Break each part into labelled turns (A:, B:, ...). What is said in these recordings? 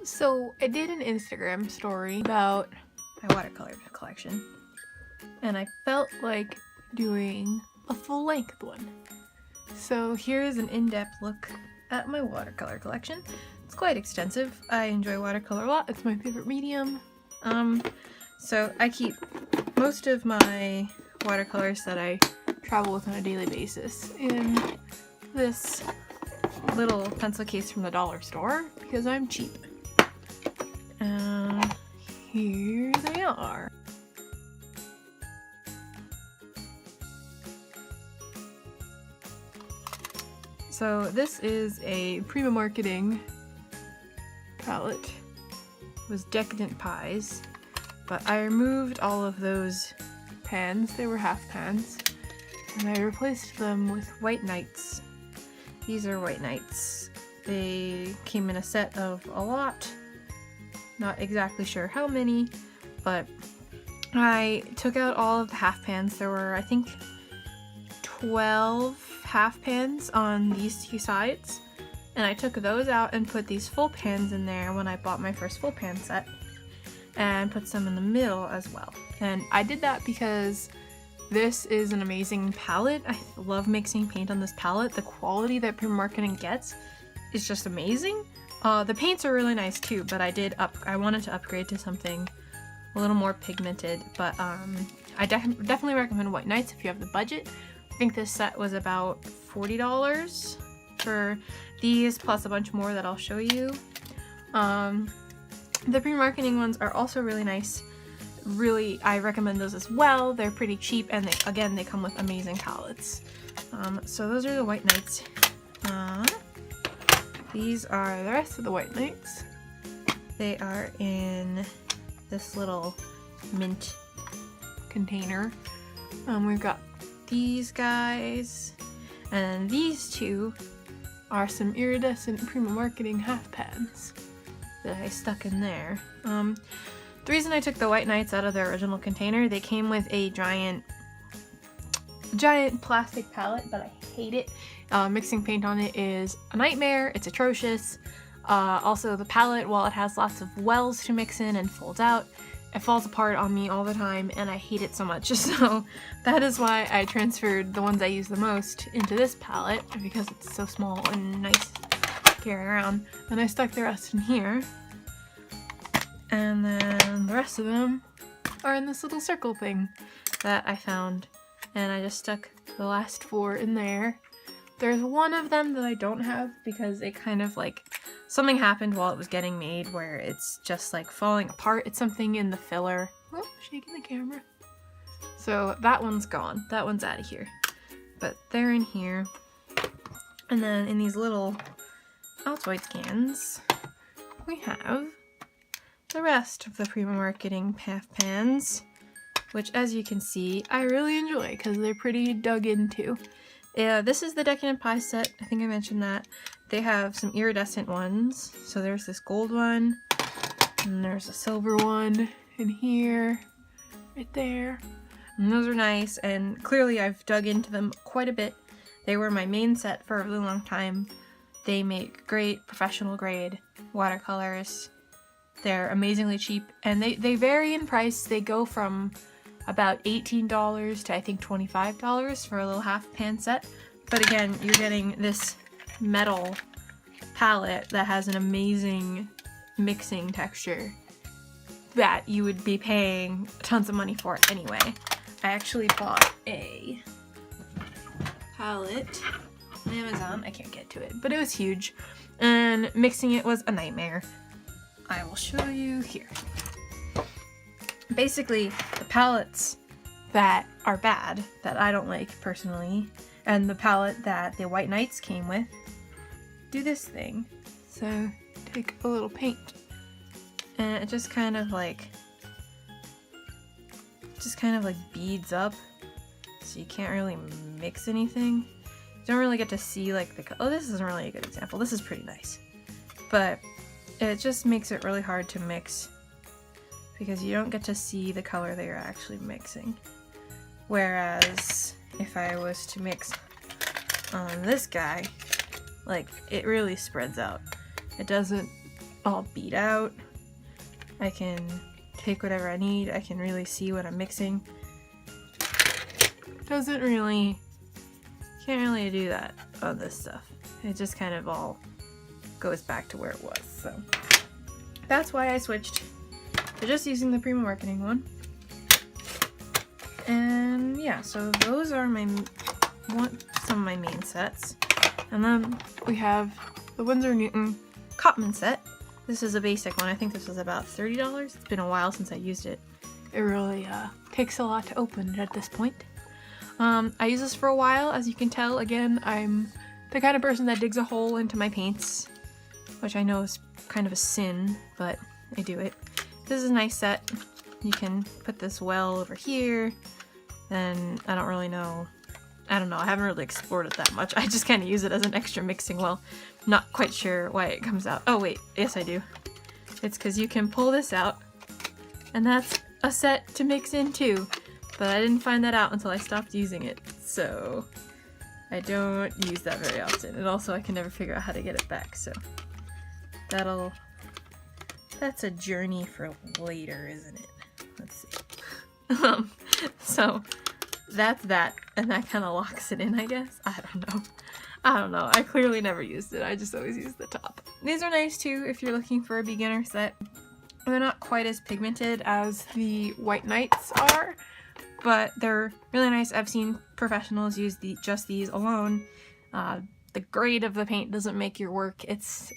A: So I did an Instagram story about my watercolor collection, and I felt like doing a full-length one. So here's an in-depth look at my watercolor collection. It's quite extensive. I enjoy watercolor a lot. It's my favorite medium. So I keep most of my watercolors that I travel with on a daily basis in this little pencil case from the dollar store because I'm cheap. And here they are. So this is a Primamarketing palette. It was Decadent pies, but I removed all of those pans. They were half pans, and I replaced them with white knights. These are white knights. They came in a set of a lot. Not exactly sure how many, but I took out all of the half pans. There were, I think, 12 half pans on these two sides, and I took those out and put these full pans in there when I bought my first full pan set, and put some in the middle as well. And I did that because this is an amazing palette. I love mixing paint on this palette. The quality that Primamarketing gets is just amazing. The paints are really nice too, but I wanted to upgrade to something a little more pigmented, but I definitely recommend white knights if you have the budget. I think this set was about $40 for these, plus a bunch more that I'll show you. The Primamarketing ones are also really nice. Really, I recommend those as well. They're pretty cheap, and they come with amazing palettes. So those are the white knights. These are the rest of the white knights. They are in this little mint container. We've got these guys, and these two are some iridescent Primamarketing half pans that I stuck in there. The reason I took the white knights out of their original container, they came with a giant plastic palette, but I hate it. Mixing paint on it is a nightmare. It's atrocious. Also, the palette, while it has lots of wells to mix in and folds out, it falls apart on me all the time, and I hate it so much. So that is why I transferred the ones I use the most into this palette, because it's so small and nice to carry around. And I stuck the rest in here. And then the rest of them are in this little circle thing that I found. And I just stuck the last 4 in there. There's one of them that I don't have because it kind of like, something happened while it was getting made where it's just like falling apart. It's something in the filler. Oh, shaking the camera. So that one's gone. That one's out of here. But they're in here. And then in these little Altoids cans, we have the rest of the Primamarketing half pans, which, as you can see, I really enjoy because they're pretty dug into. This is the Decadent pie set. I think I mentioned that. They have some iridescent ones. So there's this gold one, and there's a silver one in here, right there. And those are nice, and clearly I've dug into them quite a bit. They were my main set for a really long time. They make great professional grade watercolors. They're amazingly cheap, and they vary in price. They go from about $18 to I think $25 for a little half pan set. But again, you're getting this metal palette that has an amazing mixing texture that you would be paying tons of money for anyway. I actually bought a palette on Amazon. I can't get to it, but it was huge, and mixing it was a nightmare. I will show you here. Basically, the palettes that are bad, that I don't like personally, and the palette that the white knights came with, do this thing. So, take a little paint, and it just kind of like beads up, so you can't really mix anything. You don't really get to see like oh, this isn't really a good example. This is pretty nice, but it just makes it really hard to mix because you don't get to see the color that you're actually mixing. Whereas if I was to mix on this guy, like, it really spreads out. It doesn't all beat out. I can take whatever I need. I can really see what I'm mixing. Can't really do that on this stuff. It just kind of all goes back to where it was. So that's why I switched to just using the Primamarketing one. And yeah, so those are some of my main sets. And then we have the Winsor Newton Cotman set. This is a basic one. I think this was about $30. It's been a while since I used it. It really takes a lot to open it at this point. I use this for a while. As you can tell, again, I'm the kind of person that digs a hole into my paints, which I know is kind of a sin, but I do it. This is a nice set. You can put this well over here. Then I don't know, I haven't really explored it that much. I just kind of use it as an extra mixing well. Not quite sure why it comes out. Oh wait, yes I do. It's because you can pull this out, and that's a set to mix in too. But I didn't find that out until I stopped using it, so I don't use that very often. And also I can never figure out how to get it back, so that's a journey for later, isn't it? Let's see. So that's that, and that kind of locks it in, I guess. I don't know. I clearly never used it. I just always use the top. These are nice too if you're looking for a beginner set. They're not quite as pigmented as the White Knights are, but they're really nice. I've seen professionals use just these alone. The grade of the paint doesn't make your work.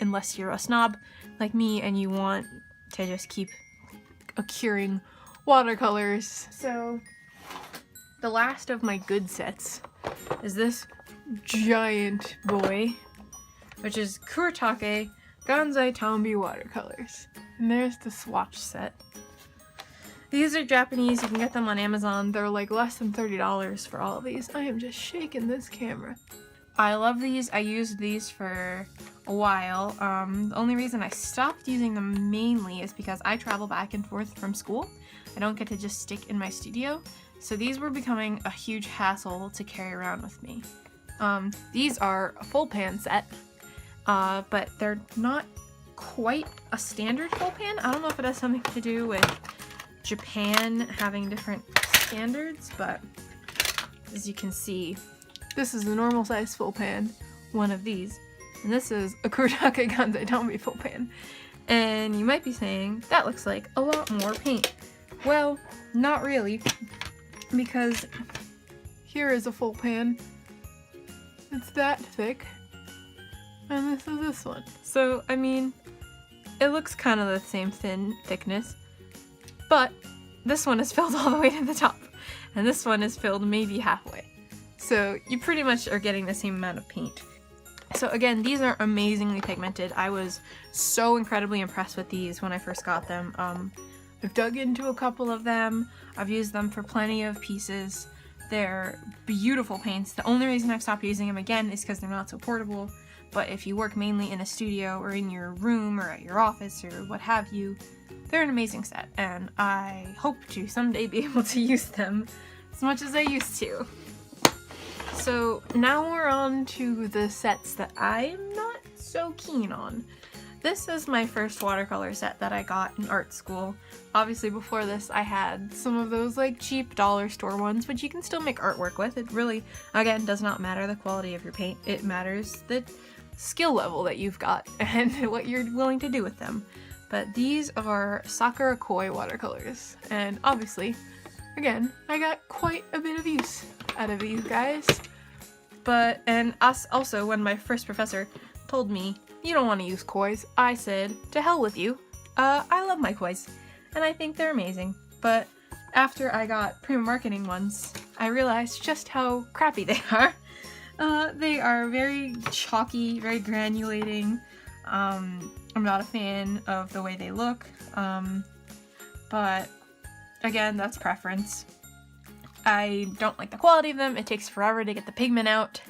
A: Unless you're a snob like me and you want to just keep accruing watercolors. So the last of my good sets is this giant boy, which is Kuretake Gansai Tambi watercolors. And there's the swatch set. These are Japanese. You can get them on Amazon. They're like less than $30 for all of these. I am just shaking this camera. I love these. I used these for a while. The only reason I stopped using them mainly is because I travel back and forth from school. I don't get to just stick in my studio. So these were becoming a huge hassle to carry around with me. These are a full pan set, but they're not quite a standard full pan. I don't know if it has something to do with Japan having different standards, but as you can see, this is the normal size full pan, one of these, and this is a Kuretake Gansai Tambi full pan. And you might be saying, that looks like a lot more paint. Well, not really, because here is a full pan. It's that thick, and this is this one. So, I mean, it looks kind of the same thickness, but this one is filled all the way to the top, and this one is filled maybe halfway. So you pretty much are getting the same amount of paint. So again, these are amazingly pigmented. I was so incredibly impressed with these when I first got them. I've dug into a couple of them. I've used them for plenty of pieces. They're beautiful paints. The only reason I've stopped using them again is because they're not so portable. But if you work mainly in a studio or in your room or at your office or what have you, they're an amazing set, and I hope to someday be able to use them as much as I used to. So now we're on to the sets that I'm not so keen on. This is my first watercolor set that I got in art school. Obviously before this I had some of those like cheap dollar store ones, which you can still make artwork with. It really, again, does not matter the quality of your paint. It matters the skill level that you've got and what you're willing to do with them. But these are Sakura Koi watercolors, and obviously, again, I got quite a bit of use out of these guys. And also, when my first professor told me, you don't want to use kois, I said, to hell with you. I love my kois, and I think they're amazing. But after I got Primamarketing ones, I realized just how crappy they are. They are very chalky, very granulating. I'm not a fan of the way they look, but again, that's preference. I don't like the quality of them. It takes forever to get the pigment out.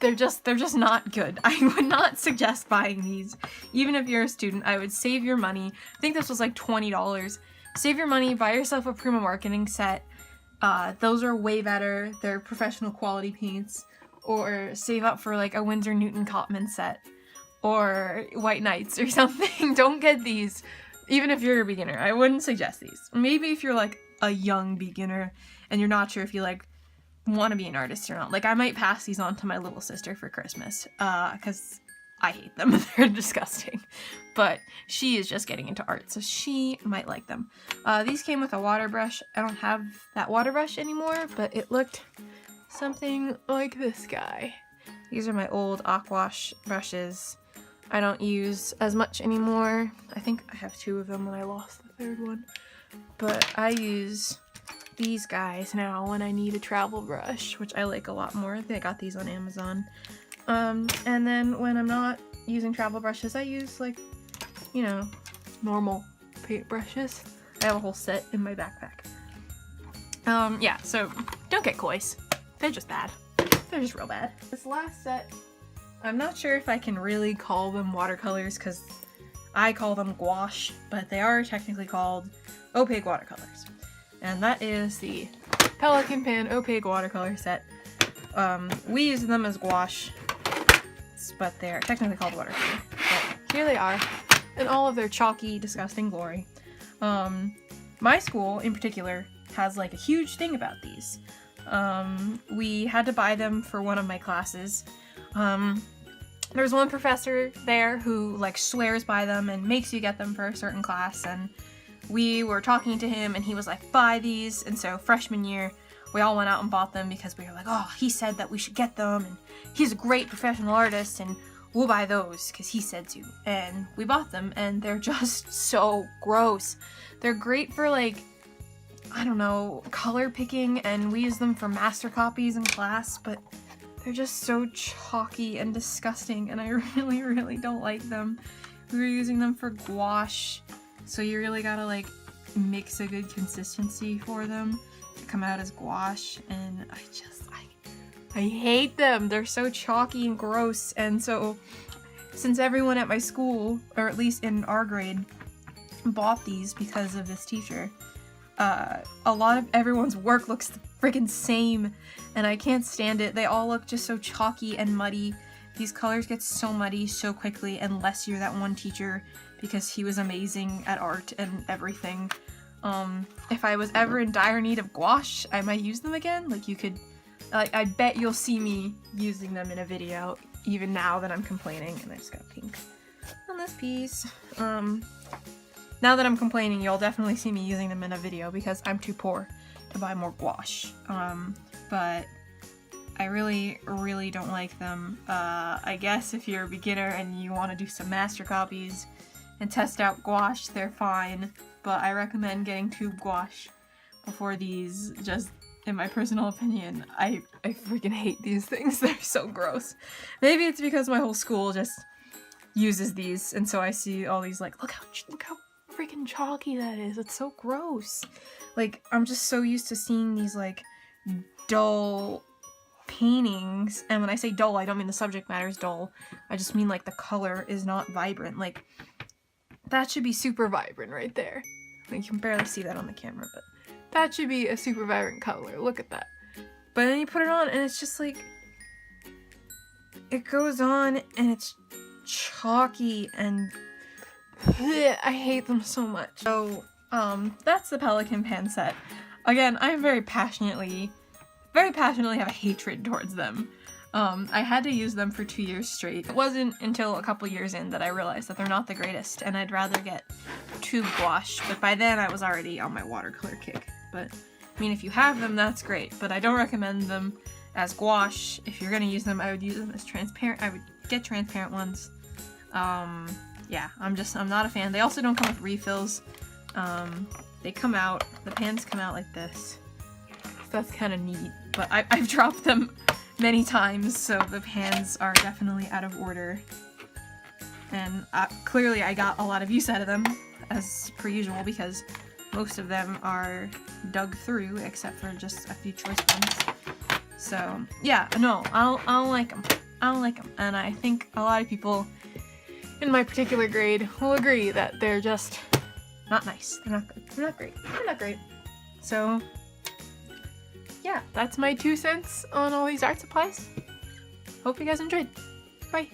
A: They're just not good. I would not suggest buying these. Even if you're a student, I would save your money. I think this was like $20. Save your money, buy yourself a Primamarketing set. Those are way better. They're professional quality paints. Or save up for like a Winsor Newton Cotman set. or White Knights or something. Don't get these, even if you're a beginner. I wouldn't suggest these. Maybe if you're like a young beginner and you're not sure if you like want to be an artist or not. Like I might pass these on to my little sister for Christmas, because I hate them. They're disgusting. But she is just getting into art, so she might like them. These came with a water brush. I don't have that water brush anymore, but it looked something like this guy. These are my old aquash brushes. I don't use as much anymore. I think I have 2 of them and I lost the 3rd one. But I use these guys now when I need a travel brush, which I like a lot more. I think I got these on Amazon. And then when I'm not using travel brushes, I use like, you know, normal paint brushes. I have a whole set in my backpack. Yeah, so don't get kois. They're just bad. They're just real bad. This last set, I'm not sure if I can really call them watercolors because I call them gouache, but they are technically called opaque watercolors. And that is the Pelican Pan Opaque Watercolor Set. We use them as gouache, but they're technically called watercolor. But here they are, in all of their chalky, disgusting glory. My school, in particular, has like a huge thing about these. We had to buy them for one of my classes. There's one professor there who like swears by them and makes you get them for a certain class, and we were talking to him and he was like, buy these. And so freshman year, we all went out and bought them because we were like, oh, he said that we should get them and he's a great professional artist and we'll buy those because he said to. And we bought them and they're just so gross. They're great for like, I don't know, color picking, and we use them for master copies in class, but they're just so chalky and disgusting and I really, really don't like them. We were using them for gouache, so you really gotta like mix a good consistency for them to come out as gouache, and I hate them. They're so chalky and gross. And so since everyone at my school, or at least in our grade, bought these because of this teacher, a lot of everyone's work looks the freaking same and I can't stand it. They all look just so chalky and muddy. These colors get so muddy so quickly unless you're that one teacher, because he was amazing at art and everything. If I was ever in dire need of gouache, I might use them again. Like you could, I bet you'll see me using them in a video, even now that I'm complaining. And I just got pink on this piece. Now that I'm complaining, you'll definitely see me using them in a video because I'm too poor to buy more gouache. But I really, really don't like them. I guess if you're a beginner and you want to do some master copies and test out gouache, they're fine. But I recommend getting tube gouache before these. Just in my personal opinion, I freaking hate these things. They're so gross. Maybe it's because my whole school just uses these, and so I see all these like, look how freaking chalky that is. It's so gross. Like, I'm just so used to seeing these like dull paintings, and when I say dull, I don't mean the subject matter is dull. I just mean like the color is not vibrant. Like, that should be super vibrant right there. Like, you can barely see that on the camera, but that should be a super vibrant color. Look at that. But then you put it on and it's just like, it goes on and it's chalky and I hate them so much. So, that's the Pelican Pan set. Again, I very passionately have a hatred towards them. I had to use them for 2 years straight. It wasn't until a couple years in that I realized that they're not the greatest, and I'd rather get tube gouache, but by then I was already on my watercolor kick. But, I mean, if you have them, that's great, but I don't recommend them as gouache. If you're gonna use them, I would use them as transparent. I would get transparent ones. Yeah, I'm not a fan. They also don't come with refills. They come out, the pans come out like this. So that's kind of neat, but I've dropped them many times, so the pans are definitely out of order. And clearly I got a lot of use out of them, as per usual, because most of them are dug through, except for just a few choice ones. So, yeah, no, I don't like them. I don't like them, and I think a lot of people in my particular grade will agree that they're just not nice. They're not good. They're not great. They're not great. So, yeah, that's my 2 cents on all these art supplies. Hope you guys enjoyed. Bye.